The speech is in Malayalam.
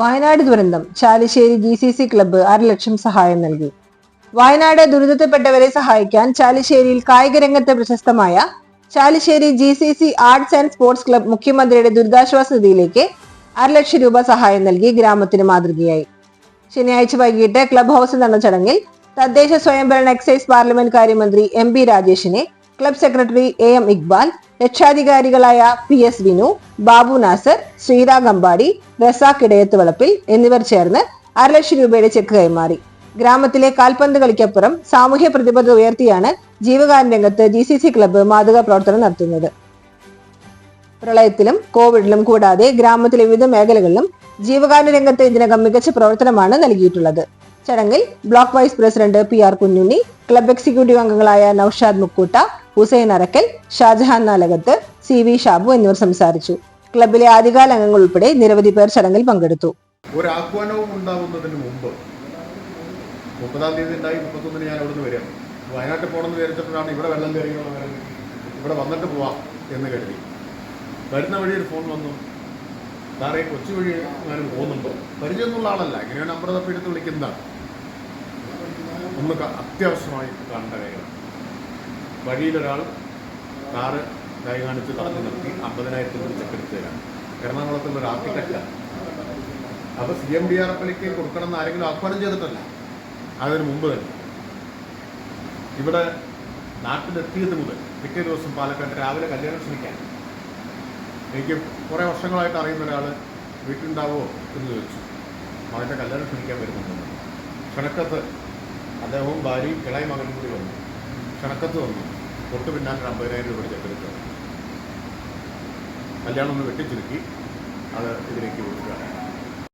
വയനാട് ദുരന്തം ചാലിശ്ശേരി GCC ക്ലബ്ബ് 1.5 ലക്ഷം സഹായം നൽകി. വയനാട് ദുരിതത്തിൽപ്പെട്ടവരെ സഹായിക്കാൻ ചാലിശ്ശേരിയിൽ കായിക രംഗത്ത് പ്രശസ്തമായ Chalissery GCC arts and sports club മുഖ്യമന്ത്രിയുടെ ദുരിതാശ്വാസ നിധിയിലേക്ക് 1.5 ലക്ഷം രൂപ സഹായം നൽകി ഗ്രാമത്തിന് മാതൃകയായി. ശനിയാഴ്ച വൈകിട്ട് ക്ലബ് ഹൌസിൽ നടന്ന ചടങ്ങിൽ തദ്ദേശ സ്വയംഭരണ എക്സൈസ് പാർലമെന്റ് കാര്യമന്ത്രി MP രാജേഷിനെ ക്ലബ് സെക്രട്ടറി AM ഇക്ബാൽ, രക്ഷാധികാരികളായ PS വിനു, ബാബു നാസർ, ശ്രീരാഗ് അമ്പാടി, റസാഖ് ഇടയത്ത് വളപ്പിൽ എന്നിവർ ചേർന്ന് 1.5 ലക്ഷം രൂപയുടെ ചെക്ക് കൈമാറി. ഗ്രാമത്തിലെ കാൽപന്ത് കളിക്കപ്പുറം സാമൂഹ്യ പ്രതിബദ്ധത ഉയർത്തിയാണ് ജീവകാരുണ്യ രംഗത്ത് GCC ക്ലബ്ബ് മാതൃകാ പ്രവർത്തനം നടത്തുന്നത്. പ്രളയത്തിലും കോവിഡിലും കൂടാതെ ഗ്രാമത്തിലെ വിവിധ മേഖലകളിലും ജീവകാരുണ്യ രംഗത്ത് ഇതിനകം മികച്ച പ്രവർത്തനമാണ് നൽകിയിട്ടുള്ളത്. ചടങ്ങിൽ block vice president PR Kunhunni, club executive അംഗങ്ങളായ നൌഷാദ് മുക്കൂട്ട, ഹുസൈൻ അറക്കൽ, ഷാജഹാൻ നാലകത്ത്, CV ഷാബു എന്നിവർ സംസാരിച്ചു. ക്ലബിലെ ആദ്യകാല അംഗങ്ങൾ ഉൾപ്പെടെ നിരവധി പേർ ചടങ്ങിൽ പങ്കെടുത്തു. ഒരു ആഹ്വാനവും ഉണ്ടാകുന്നതിന് മുമ്പ് 30-ാം തീയതി ഉണ്ടായി 31-ന് ഞാൻ അവിടുന്ന് വരികയാണ്. വയനാട്ടിൽ പോകണമെന്ന് വിചാരിച്ചപ്പോഴാണ് ഇവിടെ വെള്ളം കയറിയുള്ള ഇവിടെ വന്നിട്ട് പോവാം എന്ന് കരുതി. വരുന്ന വഴി ഒരു ഫോൺ വന്നു, സാറേ കൊച്ചു വഴി ഞാനും പോകുന്നുണ്ടോ, പരിചയമൊന്നുള്ള ആളല്ല, ഇങ്ങനെയാണ് നമ്പർ തപ്പി എടുത്ത് വിളിക്കുന്നതാണ്. നമുക്ക് അത്യാവശ്യമായി കാണേണ്ട കാര്യമാണ്. വഴിയിലൊരാൾ കാറ് കൈ കാണിച്ച് തടഞ്ഞു നിർത്തി 50,000 രൂപ ചെക്കെടുത്ത് തരാം. എറണാകുളത്തുള്ള ഒരു ആർക്കിടെക്റ്റാണ്. അപ്പോൾ CMDRFലേക്ക് കൊടുക്കണമെന്ന് ആരെങ്കിലും ആഹ്വാനം ചെയ്തിട്ടല്ല, അതിന് മുമ്പ് തന്നെ ഇവിടെ നാട്ടിലെത്തിയത് മുതൽ പിറ്റേ ദിവസം പാലക്കാട് രാവിലെ കല്യാണം ക്ഷണിക്കാൻ എനിക്ക് കുറേ വർഷങ്ങളായിട്ട് അറിയുന്ന ഒരാൾ വീട്ടിലുണ്ടാവുമോ എന്ന് ചോദിച്ചു. മകൻ്റെ കല്യാണം ക്ഷണിക്കാൻ വരുന്നുണ്ട്. ക്ഷണക്കത്ത് അദ്ദേഹവും ഭാര്യയും ഇളയ മകനും കൂടി വന്നു. ക്ഷണക്കത്ത് വന്നു. തൊട്ട് പിന്നാലെ 50,000 രൂപ ചെക്കെടുത്ത് കല്യാണം ഒന്ന് വെട്ടിച്ചുരുക്കി അത് ഇതിലേക്ക് കൊടുക്കുകയാണ്.